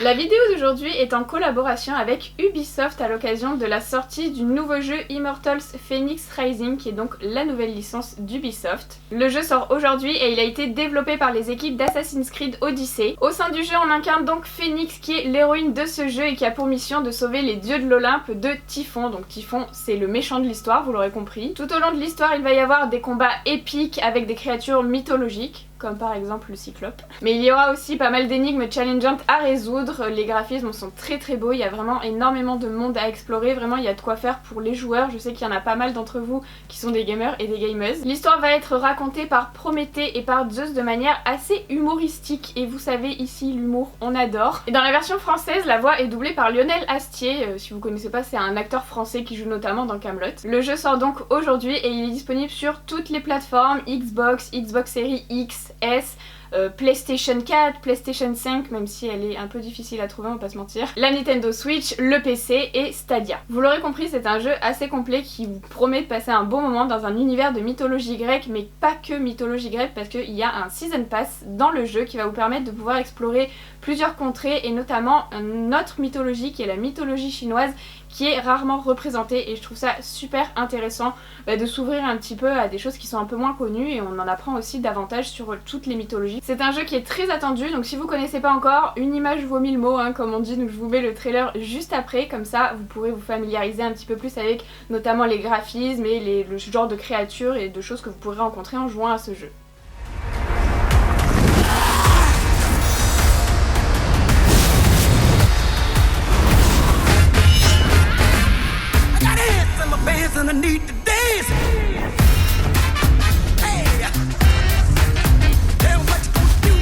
La vidéo d'aujourd'hui est en collaboration avec Ubisoft à l'occasion de la sortie du nouveau jeu Immortals Fenyx Rising, qui est donc la nouvelle licence d'Ubisoft. Le jeu sort aujourd'hui et il a été développé par les équipes d'Assassin's Creed Odyssey. Au sein du jeu, on incarne donc Fenyx, qui est l'héroïne de ce jeu et qui a pour mission de sauver les dieux de l'Olympe de Typhon. Donc Typhon, c'est le méchant de l'histoire, vous l'aurez compris. Tout au long de l'histoire, il va y avoir des combats épiques avec des créatures mythologiques, comme par exemple le Cyclope. Mais il y aura aussi pas mal d'énigmes challengeantes à résoudre, les graphismes sont très beaux, il y a vraiment énormément de monde à explorer, vraiment il y a de quoi faire pour les joueurs, je sais qu'il y en a pas mal d'entre vous qui sont des gamers et des gameuses. L'histoire va être racontée par Prométhée et par Zeus de manière assez humoristique, et vous savez ici l'humour on adore. Et dans la version française, la voix est doublée par Lionel Astier, si vous connaissez pas c'est un acteur français qui joue notamment dans Kaamelott. Le jeu sort donc aujourd'hui et il est disponible sur toutes les plateformes, Xbox, Xbox Series X, S, PlayStation 4, PlayStation 5, même si elle est un peu difficile à trouver, on va pas se mentir, la Nintendo Switch, le PC et Stadia. Vous l'aurez compris, c'est un jeu assez complet qui vous promet de passer un bon moment dans un univers de mythologie grecque, mais pas que mythologie grecque, parce qu'il y a un Season Pass dans le jeu qui va vous permettre de pouvoir explorer plusieurs contrées et notamment une autre mythologie qui est la mythologie chinoise, qui est rarement représentée, et je trouve ça super intéressant de s'ouvrir un petit peu à des choses qui sont un peu moins connues, et on en apprend aussi davantage sur toutes les mythologies. C'est un jeu qui est très attendu, donc si vous connaissez pas encore, une image vaut 1000 mots hein, comme on dit, donc je vous mets le trailer juste après, comme ça vous pourrez vous familiariser un petit peu plus avec notamment les graphismes et le genre de créatures et de choses que vous pourrez rencontrer en jouant à ce jeu. And I need to dance. Hey, tell me what you gonna do.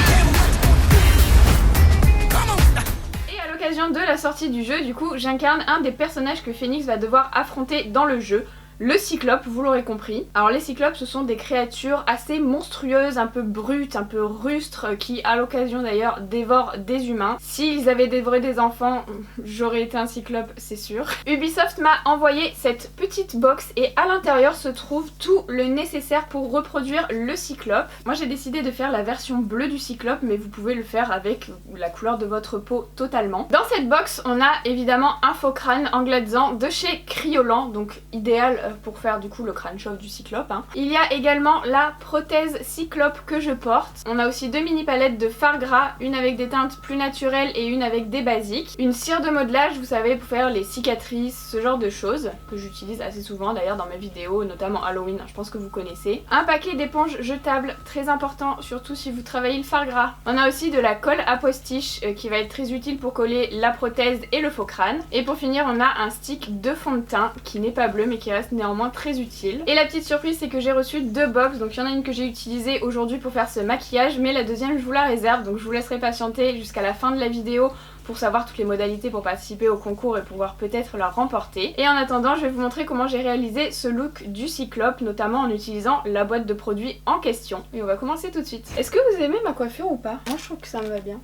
Tell me what you gonna do. Come on. Et à l'occasion de la sortie du jeu, du coup, j'incarne un des personnages que Fenyx va devoir affronter dans le jeu. Le Cyclope, vous l'aurez compris. Alors les Cyclopes, ce sont des créatures assez monstrueuses, un peu brutes, un peu rustres, qui à l'occasion d'ailleurs dévorent des humains. S'ils avaient dévoré des enfants, j'aurais été un Cyclope, c'est sûr. Ubisoft m'a envoyé cette petite box et à l'intérieur se trouve tout le nécessaire pour reproduire le Cyclope. Moi j'ai décidé de faire la version bleue du Cyclope, mais vous pouvez le faire avec la couleur de votre peau totalement. Dans cette box, on a évidemment un faux crâne anglaisant de chez Cryolan, donc idéal pour faire du coup le crâne chauve du Cyclope. Il y a également la prothèse Cyclope que je porte. On a aussi deux mini palettes de fard gras, une avec des teintes plus naturelles et une avec des basiques. Une cire de modelage, vous savez, pour faire les cicatrices, ce genre de choses, que j'utilise assez souvent d'ailleurs dans mes vidéos, notamment Halloween, je pense que vous connaissez. Un paquet d'éponges jetables, très important, surtout si vous travaillez le fard gras. On a aussi de la colle à postiche qui va être très utile pour coller la prothèse et le faux crâne. Et pour finir, on a un stick de fond de teint qui n'est pas bleu mais qui reste néanmoins très utile. Et la petite surprise, c'est que j'ai reçu deux box, donc il y en a une que j'ai utilisée aujourd'hui pour faire ce maquillage, mais la deuxième je vous la réserve, donc je vous laisserai patienter jusqu'à la fin de la vidéo pour savoir toutes les modalités pour participer au concours et pouvoir peut-être la remporter. Et en attendant, je vais vous montrer comment j'ai réalisé ce look du Cyclope, notamment en utilisant la boîte de produits en question. Et on va commencer tout de suite. Est-ce que vous aimez ma coiffure ou pas? Moi je trouve que ça me va bien.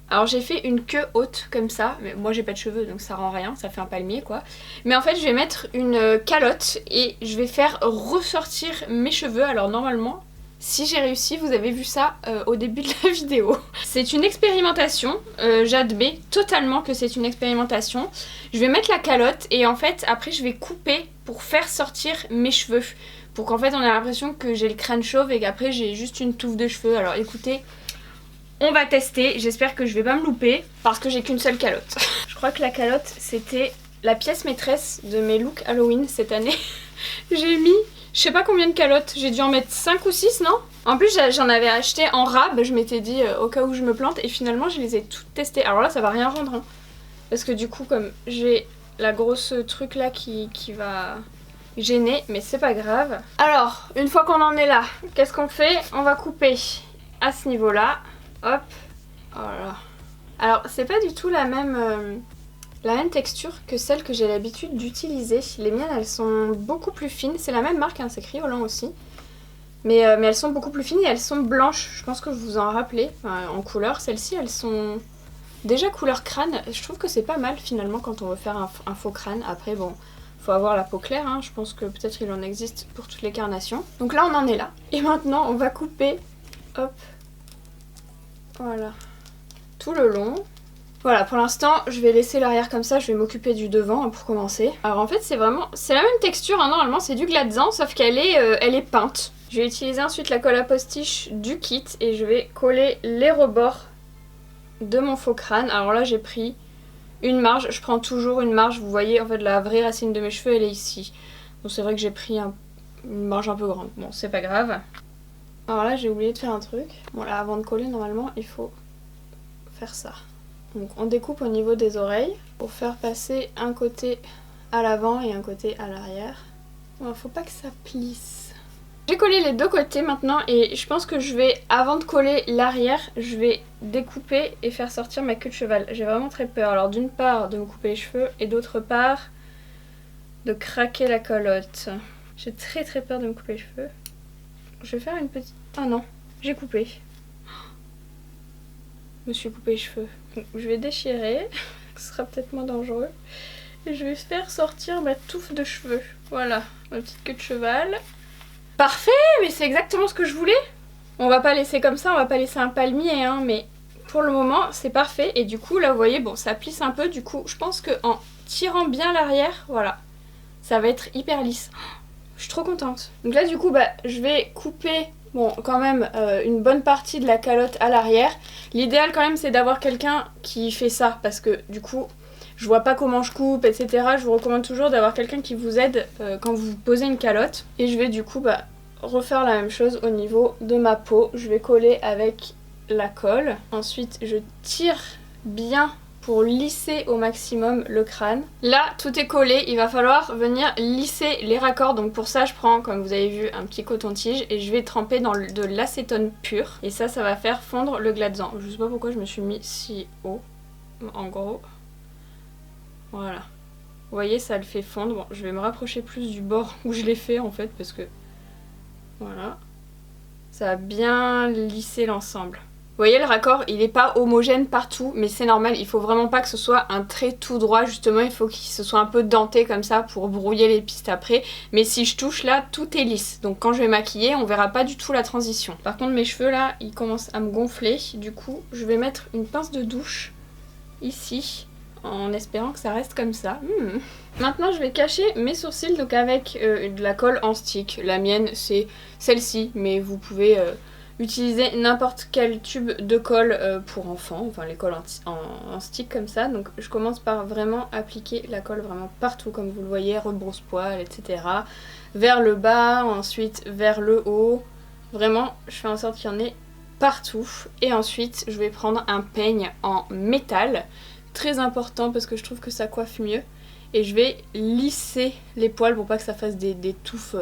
Alors j'ai fait une queue haute comme ça, mais moi j'ai pas de cheveux donc ça rend rien, ça fait un palmier quoi. Mais en fait je vais mettre une calotte et je vais faire ressortir mes cheveux. Alors normalement, si j'ai réussi, vous avez vu ça au début de la vidéo. C'est une expérimentation, j'admets totalement que c'est une expérimentation. Je vais mettre la calotte et en fait après je vais couper pour faire sortir mes cheveux. Pour qu'en fait on ait l'impression que j'ai le crâne chauve et qu'après j'ai juste une touffe de cheveux. Alors écoutez, on va tester, j'espère que je vais pas me louper parce que j'ai qu'une seule calotte. Je crois que la calotte c'était la pièce maîtresse de mes looks Halloween cette année. J'ai mis je sais pas combien de calottes, j'ai dû en mettre 5 ou 6 non? En plus j'en avais acheté en rab, je m'étais dit au cas où je me plante et finalement je les ai toutes testées. Alors là ça va rien rendre hein, parce que du coup comme j'ai la grosse truc là qui va gêner, mais c'est pas grave. Alors une fois qu'on en est là, qu'est-ce qu'on fait? On va couper à ce niveau là. Hop, voilà. Alors c'est pas du tout la même texture que celle que j'ai l'habitude d'utiliser. Les miennes elles sont beaucoup plus fines, c'est la même marque, hein, c'est Cryolan aussi. Mais elles sont beaucoup plus fines et elles sont blanches, je pense que vous vous en rappelez, en couleur. Celles-ci elles sont déjà couleur crâne, je trouve que c'est pas mal finalement quand on veut faire un faux crâne. Après bon, faut avoir la peau claire, hein. Je pense que peut-être il en existe pour toutes les carnations. Donc là on en est là. Et maintenant on va couper, hop, Voilà. Tout le long. Voilà, pour l'instant, je vais laisser l'arrière comme ça, je vais m'occuper du devant hein, pour commencer. Alors en fait, c'est la même texture, hein, normalement c'est du Glatzan, sauf qu'elle est peinte. Je vais utiliser ensuite la colle à postiche du kit et je vais coller les rebords de mon faux crâne. Alors là, j'ai pris une marge, je prends toujours une marge, vous voyez, en fait, la vraie racine de mes cheveux, elle est ici. Donc c'est vrai que j'ai pris une marge un peu grande, bon, c'est pas grave. Alors là, j'ai oublié de faire un truc. Bon là, avant de coller, normalement, il faut faire ça. Donc on découpe au niveau des oreilles pour faire passer un côté à l'avant et un côté à l'arrière. Bon, faut pas que ça plisse. J'ai collé les deux côtés maintenant et je pense que je vais, avant de coller l'arrière, je vais découper et faire sortir ma queue de cheval. J'ai vraiment très peur. Alors d'une part de me couper les cheveux et d'autre part de craquer la calotte. J'ai très peur de me couper les cheveux. Je vais faire une petite... Ah non, j'ai coupé. Je me suis coupé les cheveux. Je vais déchirer, ce sera peut-être moins dangereux. Et je vais faire sortir ma touffe de cheveux. Voilà, ma petite queue de cheval. Parfait, mais c'est exactement ce que je voulais. On va pas laisser comme ça, on va pas laisser un palmier, hein, mais pour le moment c'est parfait. Et du coup là vous voyez, bon ça plisse un peu, du coup je pense qu'en tirant bien l'arrière, voilà, ça va être hyper lisse. Je suis trop contente. Donc là du coup bah je vais couper... Bon, quand même, une bonne partie de la calotte à l'arrière. L'idéal quand même, c'est d'avoir quelqu'un qui fait ça, parce que du coup, je vois pas comment je coupe, etc. Je vous recommande toujours d'avoir quelqu'un qui vous aide quand vous posez une calotte. Et je vais du coup refaire la même chose au niveau de ma peau. Je vais coller avec la colle. Ensuite, je tire bien pour lisser au maximum le crâne. Là, tout est collé, il va falloir venir lisser les raccords. Donc pour ça, je prends, comme vous avez vu, un petit coton-tige et je vais tremper dans de l'acétone pur. Et ça va faire fondre le Glatzan. Je sais pas pourquoi je me suis mis si haut, en gros. Voilà. Vous voyez, ça le fait fondre. Bon, je vais me rapprocher plus du bord où je l'ai fait en fait, parce que... Voilà. Ça va bien lisser l'ensemble. Vous voyez, le raccord, il n'est pas homogène partout, mais c'est normal, il faut vraiment pas que ce soit un trait tout droit, justement, il faut qu'il se soit un peu denté comme ça pour brouiller les pistes après. Mais si je touche là, tout est lisse, donc quand je vais maquiller, on verra pas du tout la transition. Par contre, mes cheveux là, ils commencent à me gonfler, du coup, je vais mettre une pince de douche ici, en espérant que ça reste comme ça. Maintenant, je vais cacher mes sourcils donc avec de la colle en stick. La mienne, c'est celle-ci, mais vous pouvez... utiliser n'importe quel tube de colle pour enfants, enfin les colles en stick comme ça. Donc je commence par vraiment appliquer la colle vraiment partout comme vous le voyez, rebrousse-poil, etc. Vers le bas, ensuite vers le haut. Vraiment, je fais en sorte qu'il y en ait partout. Et ensuite, je vais prendre un peigne en métal. Très important parce que je trouve que ça coiffe mieux. Et je vais lisser les poils pour pas que ça fasse des touffes...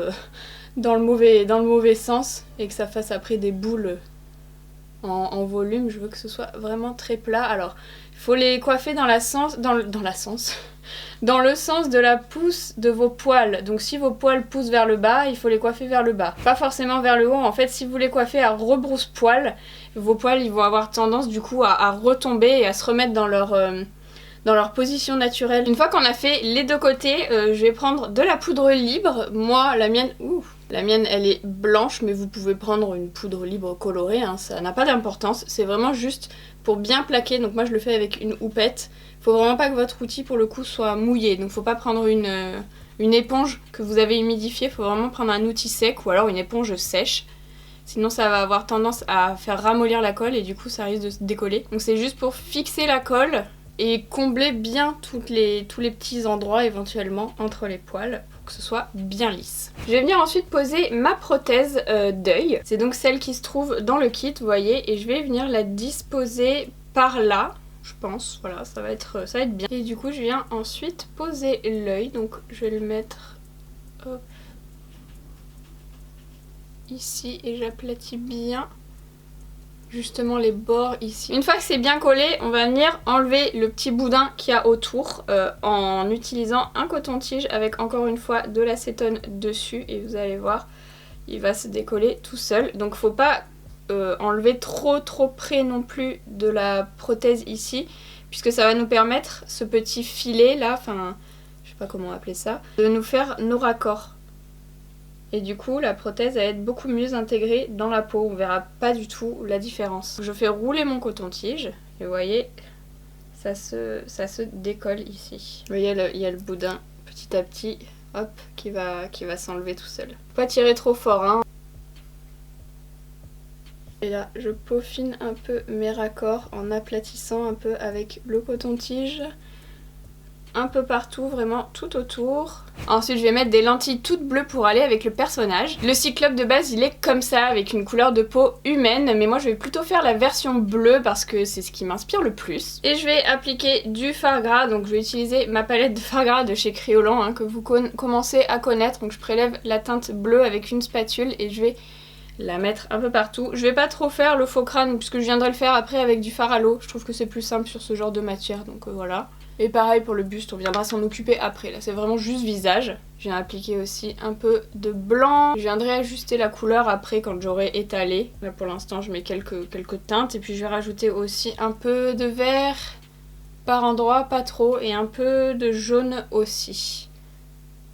dans le mauvais sens et que ça fasse après des boules en volume. Je veux que ce soit vraiment très plat. Alors il faut les coiffer dans le sens de la pousse de vos poils. Donc si vos poils poussent vers le bas, il faut les coiffer vers le bas, pas forcément vers le haut. En fait, si vous les coiffez à rebrousse-poil, vos poils ils vont avoir tendance du coup à retomber et à se remettre dans leur position naturelle. Une fois qu'on a fait les deux côtés, je vais prendre de la poudre libre. Moi, la mienne elle est blanche, mais vous pouvez prendre une poudre libre colorée, hein, ça n'a pas d'importance. C'est vraiment juste pour bien plaquer, donc moi je le fais avec une houppette. Faut vraiment pas que votre outil pour le coup soit mouillé, donc faut pas prendre une éponge que vous avez humidifiée, faut vraiment prendre un outil sec ou alors une éponge sèche. Sinon ça va avoir tendance à faire ramollir la colle et du coup ça risque de se décoller. Donc c'est juste pour fixer la colle et combler bien tous les petits endroits éventuellement entre les poils pour que ce soit bien lisse. Je vais venir ensuite poser ma prothèse d'œil. C'est donc celle qui se trouve dans le kit, vous voyez, et je vais venir la disposer par là, je pense. Voilà, ça va être bien. Et du coup, je viens ensuite poser l'œil, donc je vais le mettre hop, ici et j'aplatis bien justement les bords ici. Une fois que c'est bien collé, on va venir enlever le petit boudin qu'il y a autour en utilisant un coton-tige avec encore une fois de l'acétone dessus et vous allez voir, il va se décoller tout seul. Donc faut pas enlever trop près non plus de la prothèse ici puisque ça va nous permettre ce petit filet là, enfin je sais pas comment appeler ça, de nous faire nos raccords. Et du coup la prothèse va être beaucoup mieux intégrée dans la peau, on verra pas du tout la différence. Je fais rouler mon coton-tige et vous voyez ça se décolle ici. Vous voyez il y a le boudin petit à petit, hop, qui va s'enlever tout seul. Faut pas tirer trop fort hein. Et là je peaufine un peu mes raccords en aplatissant un peu avec le coton-tige. Un peu partout, vraiment tout autour. Ensuite je vais mettre des lentilles toutes bleues pour aller avec le personnage. Le cyclope de base il est comme ça avec une couleur de peau humaine, mais moi je vais plutôt faire la version bleue parce que c'est ce qui m'inspire le plus. Et je vais appliquer du fard gras, donc je vais utiliser ma palette de fard gras de chez Kryolan hein, que vous commencez à connaître. Donc je prélève la teinte bleue avec une spatule et je vais la mettre un peu partout. Je vais pas trop faire le faux crâne puisque je viendrai le faire après avec du fard à l'eau. Je trouve que c'est plus simple sur ce genre de matière, donc voilà. Et pareil pour le buste, on viendra s'en occuper après. Là c'est vraiment juste visage. Je viens appliquer aussi un peu de blanc. Je viendrai ajuster la couleur après quand j'aurai étalé. Là pour l'instant je mets quelques teintes. Et puis je vais rajouter aussi un peu de vert par endroit, pas trop. Et un peu de jaune aussi.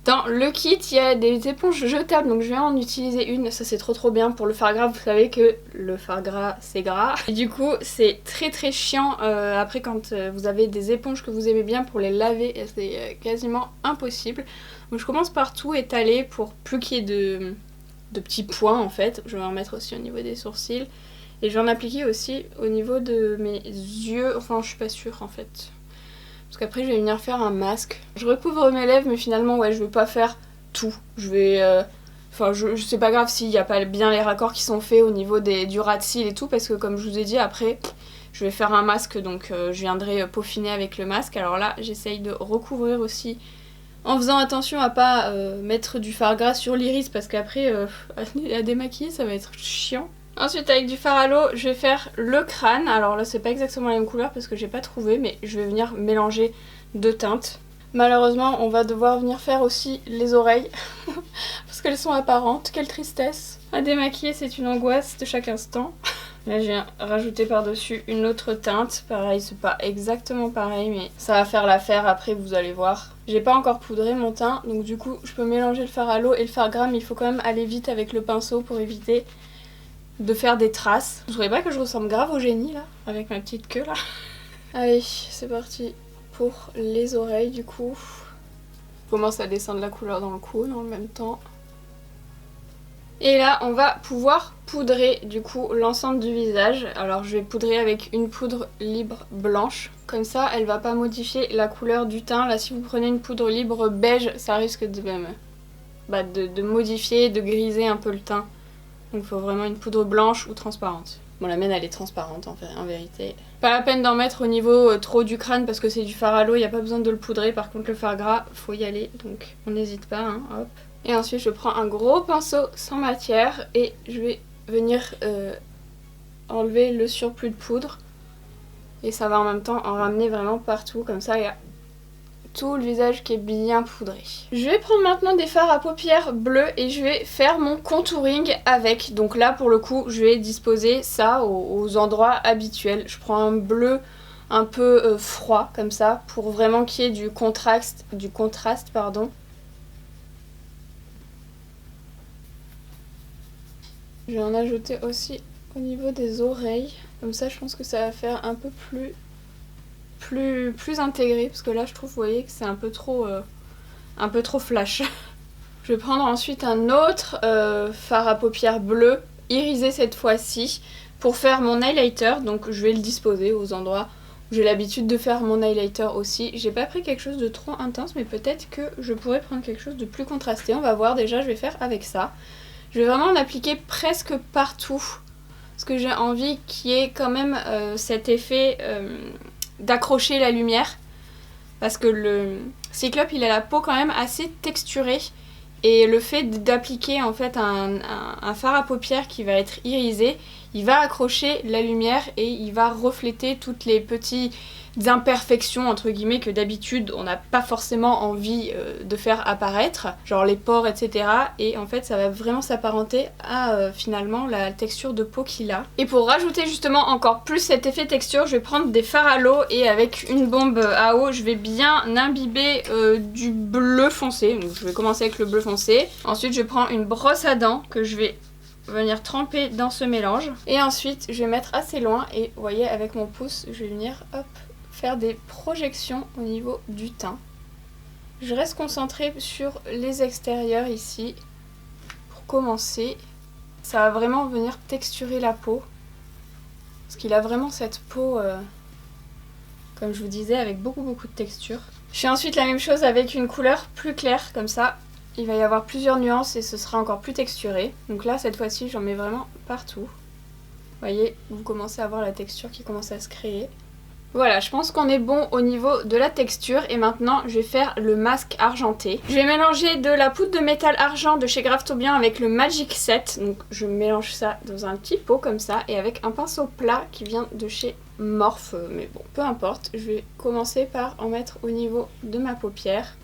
Dans le kit, il y a des éponges jetables, donc je vais en utiliser une. Ça c'est trop bien pour le fard gras. Vous savez que le fard gras c'est gras. Et du coup c'est très chiant après quand vous avez des éponges que vous aimez bien pour les laver. C'est quasiment impossible. Donc je commence par tout étaler pour plus qu'il y ait de petits points en fait. Je vais en mettre aussi au niveau des sourcils. Et je vais en appliquer aussi au niveau de mes yeux. Enfin je suis pas sûre en fait. Parce qu'après je vais venir faire un masque. Je recouvre mes lèvres mais finalement ouais je vais pas faire tout. Je vais... Enfin je sais pas grave s'il n'y a pas bien les raccords qui sont faits au niveau du ras de cils et tout. Parce que comme je vous ai dit après je vais faire un masque donc je viendrai peaufiner avec le masque. Alors là j'essaye de recouvrir aussi en faisant attention à pas mettre du fard gras sur l'iris. Parce qu'après à démaquiller ça va être chiant. Ensuite avec du fard à l'eau je vais faire le crâne. Alors là c'est pas exactement la même couleur parce que j'ai pas trouvé, mais je vais venir mélanger deux teintes. Malheureusement on va devoir venir faire aussi les oreilles parce qu'elles sont apparentes. Quelle tristesse. À démaquiller c'est une angoisse de chaque instant. Là je viens rajouter par dessus une autre teinte. Pareil c'est pas exactement pareil mais ça va faire l'affaire après vous allez voir. J'ai pas encore poudré mon teint donc du coup je peux mélanger le fard à l'eau et le fard gras, mais il faut quand même aller vite avec le pinceau pour éviter de faire des traces. Vous trouvez pas que je ressemble grave au génie là, avec ma petite queue là? Allez, c'est parti pour les oreilles du coup. Je commence à descendre la couleur dans le cône en même temps. Et là on va pouvoir poudrer du coup l'ensemble du visage. Alors je vais poudrer avec une poudre libre blanche. Comme ça elle va pas modifier la couleur du teint. Là si vous prenez une poudre libre beige ça risque de modifier, de griser un peu le teint. Donc il faut vraiment une poudre blanche ou transparente. Bon la mienne elle est transparente en vérité. Pas la peine d'en mettre au niveau trop du crâne parce que c'est du fard à l'eau, il n'y a pas besoin de le poudrer. Par contre le fard gras, faut y aller, donc on n'hésite pas, hein, hop. Et ensuite je prends un gros pinceau sans matière et je vais venir enlever le surplus de poudre. Et ça va en même temps en ramener vraiment partout, comme ça il y a tout le visage qui est bien poudré. Je vais prendre maintenant des fards à paupières bleus et je vais faire mon contouring avec. Donc là pour le coup je vais disposer ça aux endroits habituels. Je prends un bleu un peu froid comme ça pour vraiment qu'il y ait du contraste pardon. Je vais en ajouter aussi au niveau des oreilles. Comme ça je pense que ça va faire un peu plus intégré, parce que là je trouve vous voyez que c'est un peu trop flash. Je vais prendre ensuite un autre fard à paupières bleu, irisé cette fois-ci, pour faire mon highlighter. Donc je vais le disposer aux endroits où j'ai l'habitude de faire mon highlighter aussi. J'ai pas pris quelque chose de trop intense, mais peut-être que je pourrais prendre quelque chose de plus contrasté. On va voir, déjà je vais faire avec ça. Je vais vraiment en appliquer presque partout, parce que j'ai envie qu'il y ait quand même cet effet d'accrocher la lumière, parce que le cyclope il a la peau quand même assez texturée et le fait d'appliquer en fait un fard à paupières qui va être irisé, il va accrocher la lumière et il va refléter toutes les petites imperfections entre guillemets que d'habitude on n'a pas forcément envie de faire apparaître, genre les pores etc. Et en fait ça va vraiment s'apparenter à finalement la texture de peau qu'il a. Et pour rajouter justement encore plus cet effet texture, je vais prendre des fards à l'eau et avec une bombe à eau je vais bien imbiber du bleu foncé. Donc je vais commencer avec le bleu foncé. Ensuite je prends une brosse à dents que je vais venir tremper dans ce mélange. Et ensuite je vais mettre assez loin et vous voyez avec mon pouce je vais venir hop faire des projections au niveau du teint. Je reste concentrée sur les extérieurs ici pour commencer. Ça va vraiment venir texturer la peau parce qu'il a vraiment cette peau comme je vous disais avec beaucoup de texture. Je fais ensuite la même chose avec une couleur plus claire comme ça. Il va y avoir plusieurs nuances et ce sera encore plus texturé. Donc là cette fois-ci j'en mets vraiment partout. Vous voyez, vous commencez à voir la texture qui commence à se créer. Voilà, je pense qu'on est bon au niveau de la texture et maintenant je vais faire le masque argenté. Je vais mélanger de la poudre de métal argent de chez Graftobien avec le Magic Set. Donc je mélange ça dans un petit pot comme ça et avec un pinceau plat qui vient de chez Morphe. Mais bon, peu importe, je vais commencer par en mettre au niveau de ma paupière.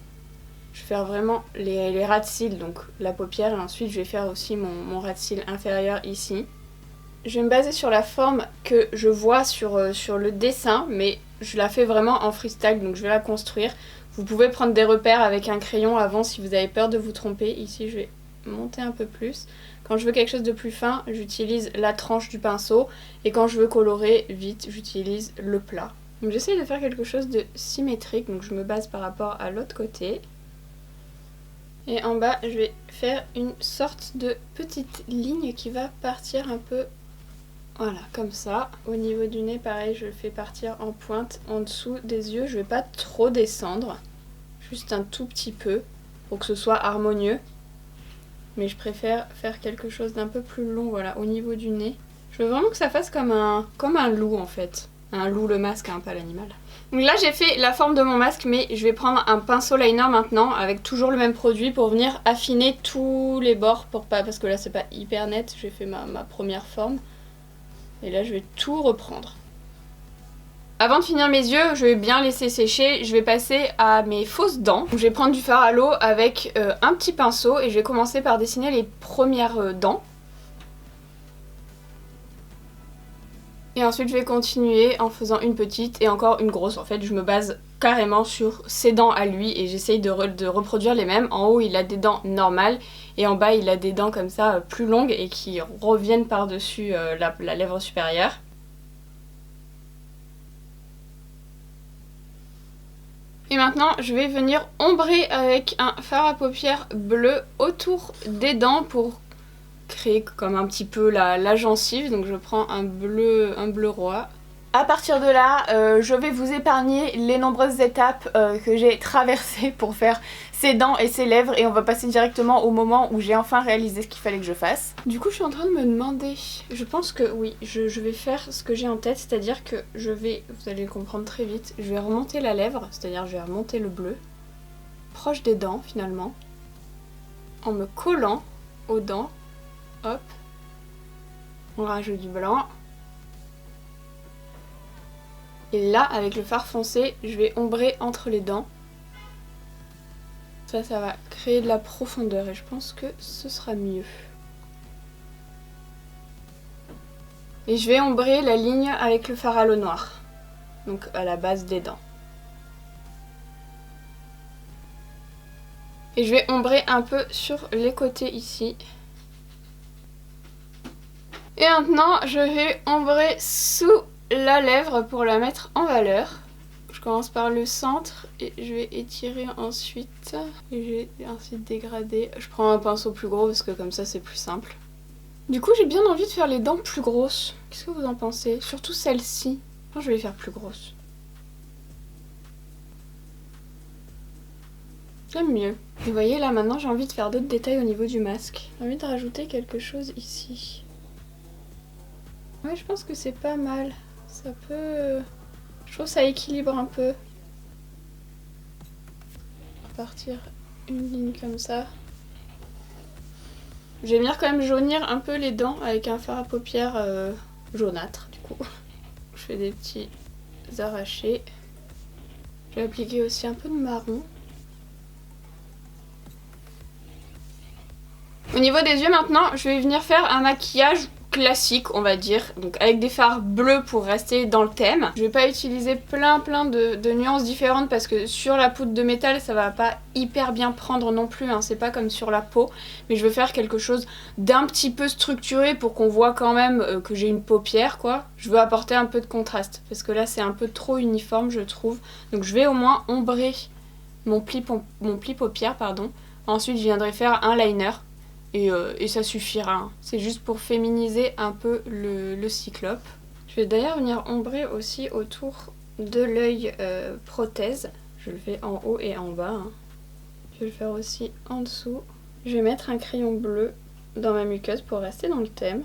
Je vais faire vraiment les ras de cils, donc la paupière et ensuite je vais faire aussi mon ras de cils inférieur ici. Je vais me baser sur la forme que je vois sur le dessin, mais je la fais vraiment en freestyle, donc je vais la construire. Vous pouvez prendre des repères avec un crayon avant si vous avez peur de vous tromper. Ici, je vais monter un peu plus. Quand je veux quelque chose de plus fin, j'utilise la tranche du pinceau. Et quand je veux colorer vite, j'utilise le plat. Donc j'essaye de faire quelque chose de symétrique, donc je me base par rapport à l'autre côté. Et en bas, je vais faire une sorte de petite ligne qui va partir un peu... Voilà, comme ça. Au niveau du nez, pareil, je le fais partir en pointe en dessous des yeux. Je vais pas trop descendre, juste un tout petit peu pour que ce soit harmonieux. Mais je préfère faire quelque chose d'un peu plus long, voilà, au niveau du nez. Je veux vraiment que ça fasse comme un loup en fait. Un loup le masque, hein, pas l'animal. Donc là j'ai fait la forme de mon masque, mais je vais prendre un pinceau liner maintenant avec toujours le même produit pour venir affiner tous les bords pour pas, parce que là c'est pas hyper net. J'ai fait ma première forme. Et là je vais tout reprendre. Avant de finir mes yeux, je vais bien laisser sécher. Je vais passer à mes fausses dents. Donc, je vais prendre du fard à l'eau avec un petit pinceau et je vais commencer par dessiner les premières dents. Et ensuite je vais continuer en faisant une petite et encore une grosse. En fait je me base carrément sur ses dents à lui et j'essaye de reproduire les mêmes. En haut il a des dents normales et en bas il a des dents comme ça plus longues et qui reviennent par-dessus la lèvre supérieure. Et maintenant je vais venir ombrer avec un fard à paupières bleu autour des dents pour créer comme un petit peu la gencive. Donc je prends un bleu roi. À partir de là, je vais vous épargner les nombreuses étapes que j'ai traversées pour faire ses dents et ses lèvres et on va passer directement au moment où j'ai enfin réalisé ce qu'il fallait que je fasse. Du coup je suis en train de me demander, je pense que oui, je vais faire ce que j'ai en tête, c'est-à-dire que je vais, vous allez le comprendre très vite, je vais remonter la lèvre, c'est-à-dire je vais remonter le bleu, proche des dents finalement, en me collant aux dents. Hop, on rajoute du blanc. Et là, avec le fard foncé, je vais ombrer entre les dents. Ça va créer de la profondeur et je pense que ce sera mieux. Et je vais ombrer la ligne avec le fard à l'eau noir, donc à la base des dents. Et je vais ombrer un peu sur les côtés ici. Et maintenant, je vais ombrer sous la lèvre pour la mettre en valeur. Je commence par le centre et je vais étirer ensuite. Et je vais ensuite dégrader. Je prends un pinceau plus gros parce que comme ça c'est plus simple. Du coup, j'ai bien envie de faire les dents plus grosses. Qu'est-ce que vous en pensez? Surtout celle-ci. Je vais les faire plus grosses. J'aime mieux. Et vous voyez là, maintenant j'ai envie de faire d'autres détails au niveau du masque. J'ai envie de rajouter quelque chose ici. Ouais, je pense que c'est pas mal. Ça peut... Je trouve que ça équilibre un peu. Partir une ligne comme ça. Je vais venir quand même jaunir un peu les dents avec un fard à paupières jaunâtre du coup. Je fais des petits arrachés. Je vais appliquer aussi un peu de marron. Au niveau des yeux maintenant, je vais venir faire un maquillage classique on va dire, donc avec des fards bleus pour rester dans le thème. Je vais pas utiliser plein de nuances différentes parce que sur la poudre de métal ça va pas hyper bien prendre non plus, hein. C'est pas comme sur la peau, mais je veux faire quelque chose d'un petit peu structuré pour qu'on voit quand même que j'ai une paupière quoi. Je veux apporter un peu de contraste parce que là c'est un peu trop uniforme je trouve, donc je vais au moins ombrer mon pli paupière pardon. Ensuite je viendrai faire un liner. Et ça suffira, c'est juste pour féminiser un peu le cyclope. Je vais d'ailleurs venir ombrer aussi autour de l'œil prothèse. Je le fais en haut et en bas. Hein. Je vais le faire aussi en dessous. Je vais mettre un crayon bleu dans ma muqueuse pour rester dans le thème.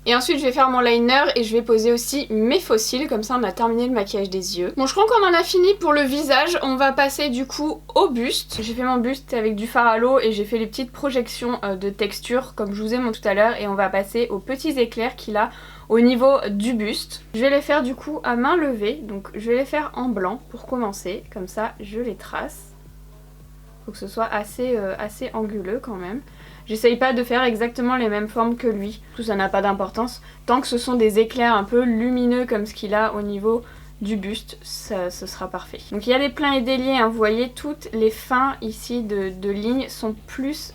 Et ensuite je vais faire mon liner et je vais poser aussi mes faux cils, comme ça on a terminé le maquillage des yeux. Bon je crois qu'on en a fini pour le visage, on va passer du coup au buste. J'ai fait mon buste avec du fard à l'eau et j'ai fait les petites projections de texture comme je vous ai montré tout à l'heure et on va passer aux petits éclairs qu'il a au niveau du buste. Je vais les faire du coup à main levée, donc je vais les faire en blanc pour commencer, comme ça je les trace. Faut que ce soit assez anguleux quand même. J'essaye pas de faire exactement les mêmes formes que lui, tout ça n'a pas d'importance. Tant que ce sont des éclairs un peu lumineux comme ce qu'il a au niveau du buste, ce sera parfait. Donc il y a des pleins et des liés, hein. Vous voyez toutes les fins ici de lignes sont plus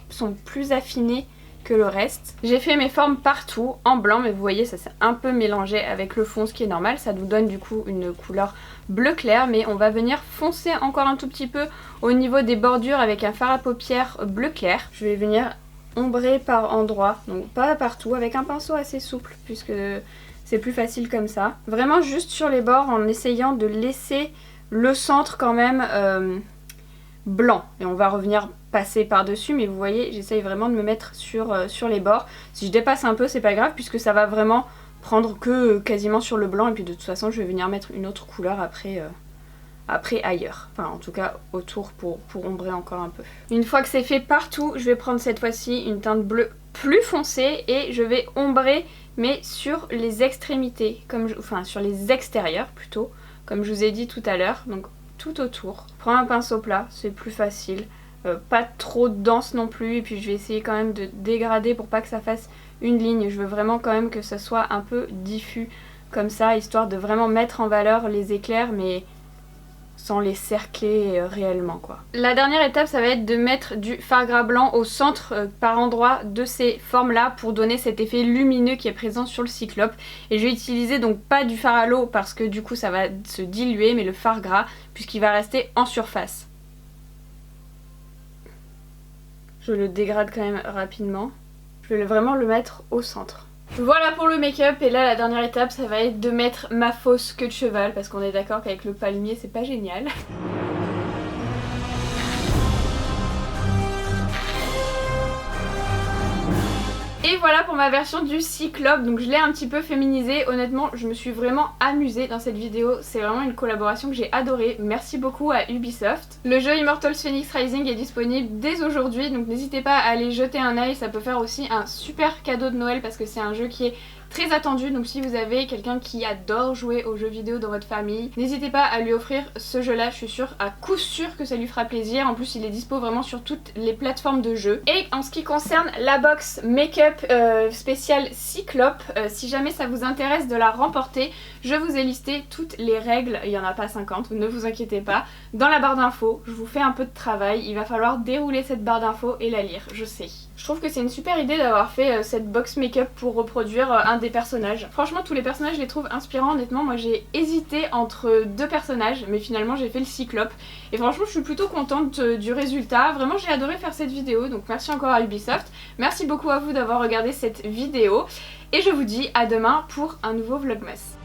affinées que le reste. J'ai fait mes formes partout en blanc, mais vous voyez ça s'est un peu mélangé avec le fond, ce qui est normal. Ça nous donne du coup une couleur bleu clair, mais on va venir foncer encore un tout petit peu au niveau des bordures avec un fard à paupières bleu clair. Je vais venir ombrer par endroits, donc pas partout, avec un pinceau assez souple puisque c'est plus facile comme ça. Vraiment juste sur les bords en essayant de laisser le centre quand même blanc. Et on va revenir passer par dessus, mais vous voyez j'essaye vraiment de me mettre sur les bords. Si je dépasse un peu c'est pas grave puisque ça va vraiment prendre que quasiment sur le blanc et puis de toute façon je vais venir mettre une autre couleur après ailleurs, enfin en tout cas autour pour ombrer encore un peu. Une fois que c'est fait partout, je vais prendre cette fois-ci une teinte bleue plus foncée et je vais ombrer mais sur les extrémités, enfin sur les extérieurs plutôt, comme je vous ai dit tout à l'heure, donc tout autour. Prends un pinceau plat, c'est plus facile, pas trop dense non plus et puis je vais essayer quand même de dégrader pour pas que ça fasse une ligne, je veux vraiment quand même que ça soit un peu diffus comme ça, histoire de vraiment mettre en valeur les éclairs mais sans les cercler réellement quoi. La dernière étape ça va être de mettre du fard gras blanc au centre par endroit de ces formes là pour donner cet effet lumineux qui est présent sur le cyclope. Et je vais utiliser donc pas du fard à l'eau parce que du coup ça va se diluer, mais le fard gras puisqu'il va rester en surface. Je le dégrade quand même rapidement. Je vais vraiment le mettre au centre. Voilà pour le make-up et là la dernière étape ça va être de mettre ma fausse queue de cheval parce qu'on est d'accord qu'avec le palmier c'est pas génial. Et voilà pour ma version du cyclope, donc je l'ai un petit peu féminisé. Honnêtement je me suis vraiment amusée dans cette vidéo, c'est vraiment une collaboration que j'ai adorée. Merci beaucoup à Ubisoft. Le jeu Immortals Phoenix Rising est disponible dès aujourd'hui, donc n'hésitez pas à aller jeter un œil, ça peut faire aussi un super cadeau de Noël parce que c'est un jeu qui est très attendu, donc si vous avez quelqu'un qui adore jouer aux jeux vidéo dans votre famille, n'hésitez pas à lui offrir ce jeu là, je suis sûre à coup sûr que ça lui fera plaisir. En plus il est dispo vraiment sur toutes les plateformes de jeux. Et en ce qui concerne la box make-up spéciale Cyclope, si jamais ça vous intéresse de la remporter, je vous ai listé toutes les règles, il n'y en a pas 50, ne vous inquiétez pas, dans la barre d'infos. Je vous fais un peu de travail, il va falloir dérouler cette barre d'infos et la lire, je sais. Je trouve que c'est une super idée d'avoir fait cette box make-up pour reproduire un des personnages. Franchement tous les personnages je les trouve inspirants, honnêtement moi j'ai hésité entre deux personnages mais finalement j'ai fait le Cyclope et franchement je suis plutôt contente du résultat. Vraiment j'ai adoré faire cette vidéo, donc merci encore à Ubisoft, merci beaucoup à vous d'avoir regardé cette vidéo et je vous dis à demain pour un nouveau vlogmas.